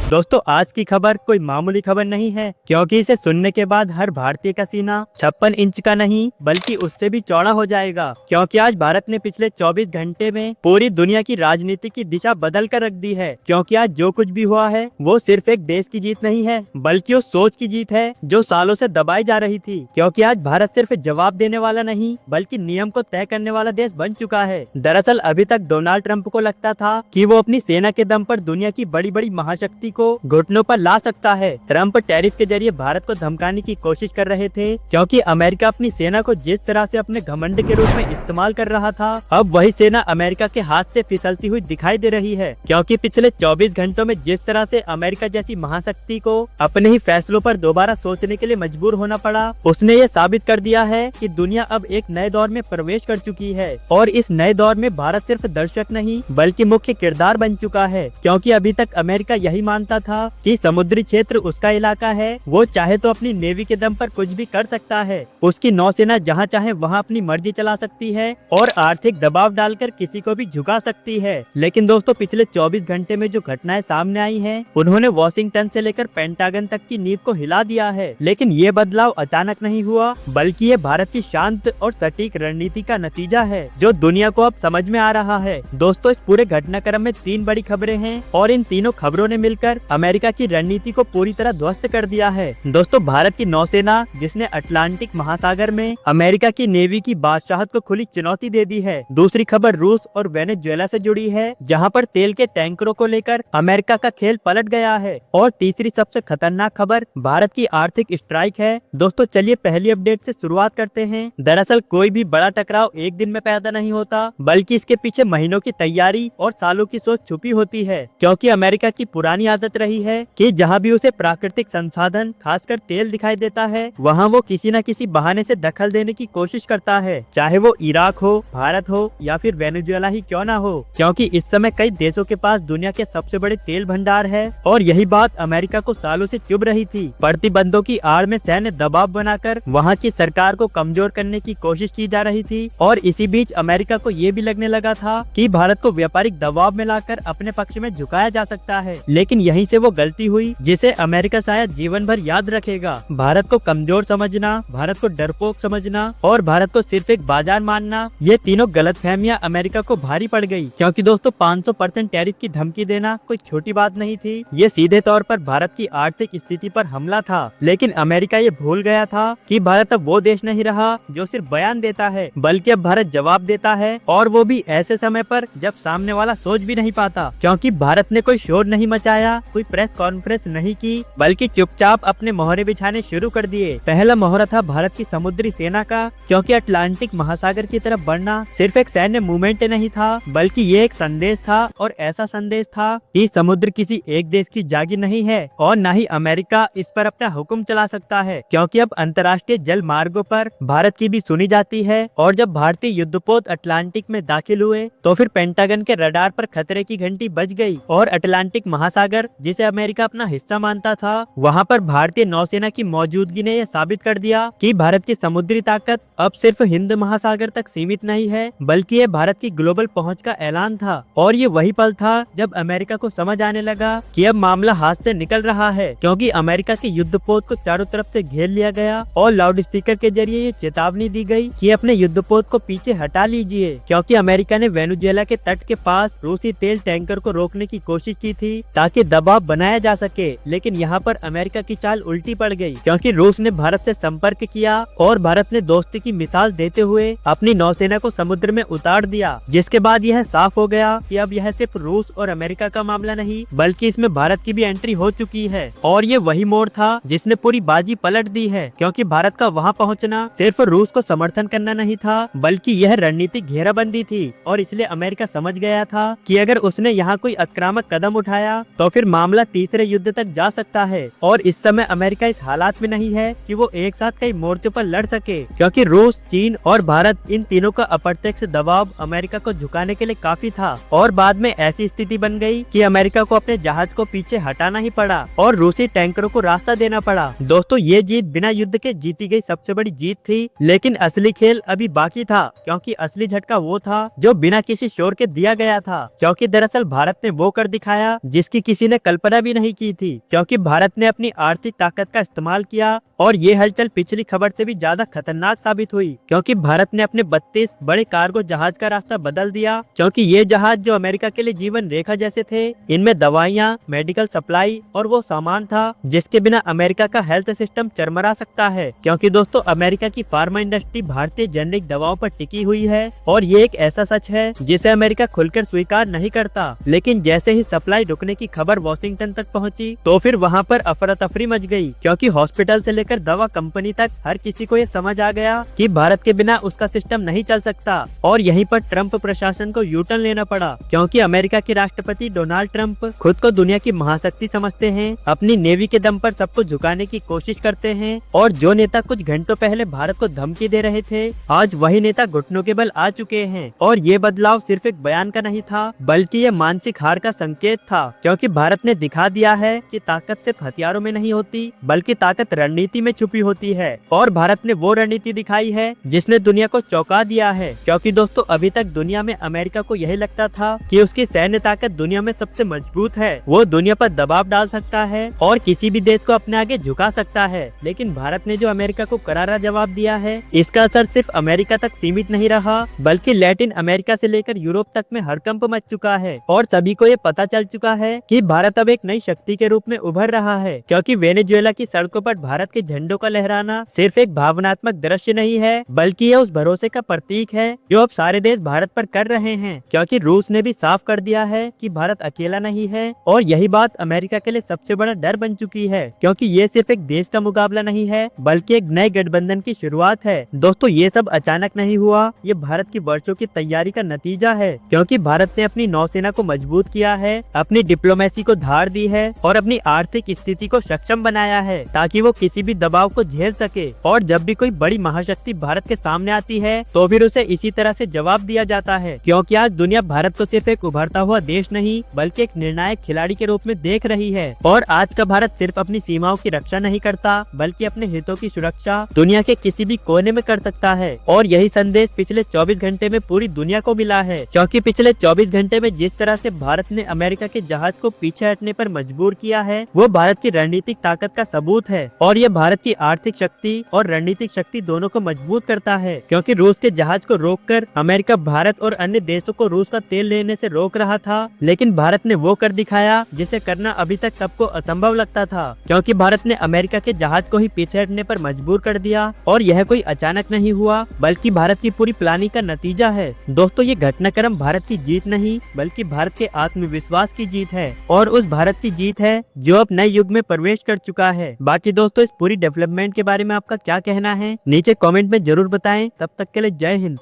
दोस्तों आज की खबर कोई मामूली खबर नहीं है, क्योंकि इसे सुनने के बाद हर भारतीय का सीना 56 इंच का नहीं बल्कि उससे भी चौड़ा हो जाएगा। क्योंकि आज भारत ने पिछले 24 घंटे में पूरी दुनिया की राजनीति की दिशा बदल कर रख दी है। क्योंकि आज जो कुछ भी हुआ है वो सिर्फ एक देश की जीत नहीं है, बल्कि उस सोच की जीत है जो सालों से दबाई जा रही थी। क्योंकि आज भारत सिर्फ जवाब देने वाला नहीं बल्कि नियम को तय करने वाला देश बन चुका है। दरअसल अभी तक डोनाल्ड ट्रंप को लगता था कि वो अपनी सेना के दम पर दुनिया की बड़ी बड़ी महाशक्ति को घुटनों पर ला सकता है। ट्रंप टैरिफ के जरिए भारत को धमकाने की कोशिश कर रहे थे, क्योंकि अमेरिका अपनी सेना को जिस तरह से अपने घमंड के रूप में इस्तेमाल कर रहा था, अब वही सेना अमेरिका के हाथ से फिसलती हुई दिखाई दे रही है। क्योंकि पिछले 24 घंटों में जिस तरह से अमेरिका जैसी महाशक्ति को अपने ही फैसलों पर दोबारा सोचने के लिए मजबूर होना पड़ा, उसने ये साबित कर दिया है कि दुनिया अब एक नए दौर में प्रवेश कर चुकी है। और इस नए दौर में भारत सिर्फ दर्शक नहीं बल्कि मुख्य किरदार बन चुका है। क्योंकि अभी तक अमेरिका यही मानता था कि समुद्री क्षेत्र उसका इलाका है, वो चाहे तो अपनी नेवी के दम पर कुछ भी कर सकता है, उसकी नौसेना जहां चाहे वहां अपनी मर्जी चला सकती है और आर्थिक दबाव डालकर किसी को भी झुका सकती है। लेकिन दोस्तों पिछले 24 घंटे में जो घटनाएं सामने आई हैं, उन्होंने वॉशिंगटन से लेकर पेंटागन तक की नींव को हिला दिया है। लेकिन ये बदलाव अचानक नहीं हुआ, बल्कि ये भारत की शांत और सटीक रणनीति का नतीजा है, जो दुनिया को अब समझ में आ रहा है। दोस्तों इस पूरे घटनाक्रम में 3 बड़ी खबरें हैं और इन तीनों खबरों ने मिलकर अमेरिका की रणनीति को पूरी तरह ध्वस्त कर दिया है। दोस्तों भारत की नौसेना, जिसने अटलांटिक महासागर में अमेरिका की नेवी की बादशाहत को खुली चुनौती दे दी है। दूसरी खबर रूस और वेनेजुएला से जुड़ी है, जहां पर तेल के टैंकरों को लेकर अमेरिका का खेल पलट गया है। और तीसरी सबसे खतरनाक खबर भारत की आर्थिक स्ट्राइक है। दोस्तों चलिए पहली अपडेट से शुरुआत करते हैं। दरअसल कोई भी बड़ा टकराव एक दिन में पैदा नहीं होता, बल्कि इसके पीछे महीनों की तैयारी और सालों की सोच छुपी होती है। क्योंकि अमेरिका की पुरानी आदत रही है कि जहां भी उसे प्राकृतिक संसाधन खासकर तेल दिखाई देता है, वहां वो किसी न किसी बहाने से दखल देने की कोशिश करता है, चाहे वो इराक हो, भारत हो या फिर वेनेजुएला ही क्यों ना हो। क्योंकि इस समय कई देशों के पास दुनिया के सबसे बड़े तेल भंडार है और यही बात अमेरिका को सालों से चुभ रही थी। प्रतिबंधों की आड़ में सैन्य दबाव बनाकर वहाँ की सरकार को कमजोर करने की कोशिश की जा रही थी। और इसी बीच अमेरिका को ये भी लगने लगा था कि भारत को व्यापारिक दबाव में लाकर अपने पक्ष में झुकाया जा सकता है। लेकिन यहीं से वो गलती हुई जिसे अमेरिका शायद जीवन भर याद रखेगा। भारत को कमजोर समझना, भारत को डरपोक समझना और भारत को सिर्फ एक बाजार मानना, ये तीनों गलतफहमियां अमेरिका को भारी पड़ गई। क्योंकि दोस्तों 500% टैरिफ की धमकी देना कोई छोटी बात नहीं थी, ये सीधे तौर पर भारत की आर्थिक स्थिति पर हमला था। लेकिन अमेरिका ये भूल गया था कि भारत अब वो देश नहीं रहा जो सिर्फ बयान देता है, बल्कि अब भारत जवाब देता है, और वो भी ऐसे समय पर जब सामने वाला सोच भी नहीं पाता। क्योंकि भारत ने कोई शोर नहीं मचाया, कोई प्रेस कॉन्फ्रेंस नहीं की, बल्कि चुपचाप अपने मोहरे बिछाने शुरू कर दिए। पहला मोहरा था भारत की समुद्री सेना का, क्योंकि अटलांटिक महासागर की तरफ बढ़ना सिर्फ एक सैन्य मूवमेंट नहीं था, बल्कि ये एक संदेश था। और ऐसा संदेश था कि समुद्र किसी एक देश की जागीर नहीं है और न ही अमेरिका इस पर अपना हुक्म चला सकता है। क्योंकि अब अंतर्राष्ट्रीय जल मार्गों पर भारत की भी सुनी जाती है। और जब भारतीय युद्धपोत अटलांटिक में दाखिल हुए तो फिर पेंटागन के रडार पर खतरे की घंटी बज गई और अटलांटिक महासागर, जिसे अमेरिका अपना हिस्सा मानता था, वहां पर भारतीय नौसेना की मौजूदगी ने यह साबित कर दिया कि भारत की समुद्री ताकत अब सिर्फ हिंद महासागर तक सीमित नहीं है, बल्कि ये भारत की ग्लोबल पहुंच का ऐलान था। और ये वही पल था जब अमेरिका को समझ आने लगा कि अब मामला हाथ से निकल रहा है। क्योंकि अमेरिका के युद्धपोत को चारों तरफ से घेर लिया गया और लाउड स्पीकर के जरिए ये चेतावनी दी गई कि अपने युद्धपोत को पीछे हटा लीजिए। क्योंकि अमेरिका ने वेनेजुएला के तट के पास रूसी तेल टैंकर को रोकने की कोशिश की थी ताकि दबाव बनाया जा सके। लेकिन यहाँ पर अमेरिका की चाल उल्टी पड़ गई, क्योंकि रूस ने भारत से संपर्क किया और भारत ने दोस्ती की मिसाल देते हुए अपनी नौसेना को समुद्र में उतार दिया। जिसके बाद यह साफ हो गया कि अब यह सिर्फ रूस और अमेरिका का मामला नहीं, बल्कि इसमें भारत की भी एंट्री हो चुकी है। और ये वही मोड़ था जिसने पूरी बाजी पलट दी है। क्योंकि भारत का वहाँ पहुँचना सिर्फ रूस को समर्थन करना नहीं था, बल्कि यह रणनीतिक घेराबंदी थी। और इसलिए अमेरिका समझ गया था कि अगर उसने यहाँ कोई आक्रामक कदम उठाया तो फिर मामला तीसरे युद्ध तक जा सकता है। और इस समय अमेरिका इस हालात में नहीं है कि वो एक साथ कई मोर्चों पर लड़ सके, क्योंकि रूस, चीन और भारत, इन तीनों का अप्रत्यक्ष दबाव अमेरिका को झुकाने के लिए काफी था। और बाद में ऐसी स्थिति बन गई कि अमेरिका को अपने जहाज को पीछे हटाना ही पड़ा और रूसी टैंकरों को रास्ता देना पड़ा। दोस्तों ये जीत बिना युद्ध के जीती गई सबसे बड़ी जीत थी। लेकिन असली खेल अभी बाकी था, क्योंकि असली झटका वो था जो बिना किसी शोर के दिया गया था। क्योंकि दरअसल भारत ने वो कर दिखाया जिसकी किसी ने कल्पना भी नहीं की थी, क्योंकि भारत ने अपनी आर्थिक ताकत का इस्तेमाल किया और ये हलचल पिछली खबर से भी ज्यादा खतरनाक साबित हुई, क्योंकि भारत ने अपने 32 बड़े कार्गो जहाज का रास्ता बदल दिया, क्योंकि ये जहाज जो अमेरिका के लिए जीवन रेखा जैसे थे, इनमें दवाइयाँ, मेडिकल सप्लाई और वो सामान था जिसके बिना अमेरिका का हेल्थ सिस्टम चरमरा सकता है। क्योंकि दोस्तों अमेरिका की फार्मा इंडस्ट्री भारतीय जेनेरिक दवाओं पर टिकी हुई है और ये एक ऐसा सच है जिसे अमेरिका खुलकर स्वीकार नहीं करता। लेकिन जैसे ही सप्लाई रुकने की खबर वॉशिंगटन तक पहुंची तो फिर वहां पर अफरा तफरी मच गई, क्योंकि हॉस्पिटल से लेकर दवा कंपनी तक हर किसी को ये समझ आ गया कि भारत के बिना उसका सिस्टम नहीं चल सकता। और यहीं पर ट्रम्प प्रशासन को यू टर्न लेना पड़ा, क्योंकि अमेरिका के राष्ट्रपति डोनाल्ड ट्रम्प खुद को दुनिया की महाशक्ति समझते हैं, अपनी नेवी के दम पर सबको झुकाने की कोशिश करते हैं, और जो नेता कुछ घंटों पहले भारत को धमकी दे रहे थे, आज वही नेता घुटनों के बल आ चुके हैं। और ये बदलाव सिर्फ एक बयान का नहीं था, बल्कि ये मानसिक हार का संकेत था, क्योंकि भारत ने दिखा दिया है कि ताकत सिर्फ हथियारों में नहीं होती, बल्कि ताकत रणनीति में छुपी होती है। और भारत ने वो रणनीति दिखाई है जिसने दुनिया को चौंका दिया है, क्योंकि दोस्तों अभी तक दुनिया में अमेरिका को यही लगता था कि उसकी सैन्य ताकत दुनिया में सबसे मजबूत है, वो दुनिया पर दबाव डाल सकता है और किसी भी देश को अपने आगे झुका सकता है। लेकिन भारत ने जो अमेरिका को करारा जवाब दिया है, इसका असर सिर्फ अमेरिका तक सीमित नहीं रहा, बल्कि लैटिन अमेरिका से लेकर यूरोप तक में हड़कंप मच चुका है। और सभी को ये पता चल चुका है कि भारत अब एक नई शक्ति के रूप में उभर रहा है, क्योंकि वेनेजुएला की सड़कों पर भारत के झंडों का लहराना सिर्फ एक भावनात्मक दृश्य नहीं है, बल्कि यह उस भरोसे का प्रतीक है जो अब सारे देश भारत पर कर रहे हैं। क्योंकि रूस ने भी साफ कर दिया है कि भारत अकेला नहीं है, और यही बात अमेरिका के लिए सबसे बड़ा डर बन चुकी है, क्योंकि ये सिर्फ एक देश का मुकाबला नहीं है, बल्कि एक नए गठबंधन की शुरुआत है। दोस्तों ये सब अचानक नहीं हुआ, ये भारत की वर्षों की तैयारी का नतीजा है, क्योंकि भारत ने अपनी नौसेना को मजबूत किया है, अपनी डिप्लोमेसी को धार दी है और अपनी आर्थिक स्थिति को सक्षम बनाया है, ताकि वो किसी भी दबाव को झेल सके। और जब भी कोई बड़ी महाशक्ति भारत के सामने आती है तो फिर उसे इसी तरह से जवाब दिया जाता है, क्योंकि आज दुनिया भारत को सिर्फ एक उभरता हुआ देश नहीं, बल्कि एक निर्णायक खिलाड़ी के रूप में देख रही है। और आज का भारत सिर्फ अपनी सीमाओं की रक्षा नहीं करता, बल्कि अपने हितों की सुरक्षा दुनिया के किसी भी कोने में कर सकता है। और यही संदेश पिछले 24 घंटे में पूरी दुनिया को मिला है, क्योंकि पिछले 24 घंटे में जिस तरह से भारत ने अमेरिका के जहाज को पीछे हटने पर मजबूर किया है, वो भारत की रणनीतिक ताकत का सबूत है। और ये भारत की आर्थिक शक्ति और रणनीतिक शक्ति दोनों को मजबूत करता है, क्योंकि रूस के जहाज को रोककर अमेरिका भारत और अन्य देशों को रूस का तेल लेने से रोक रहा था, लेकिन भारत ने वो कर दिखाया जिसे करना अभी तक सबको असंभव लगता था, क्योंकि भारत ने अमेरिका के जहाज को ही पीछे हटने पर मजबूर कर दिया। और यह कोई अचानक नहीं हुआ, बल्कि भारत की पूरी प्लानिंग का नतीजा है। दोस्तों ये घटनाक्रम भारत की जीत नहीं, बल्कि भारत के आत्मविश्वास की जीत है, और उस भारत की जीत है जो अब नए युग में प्रवेश कर चुका है। बाकी दोस्तों इस पूरी डेवलपमेंट के बारे में आपका क्या कहना है, नीचे कमेंट में जरूर बताएं। तब तक के लिए जय हिंद।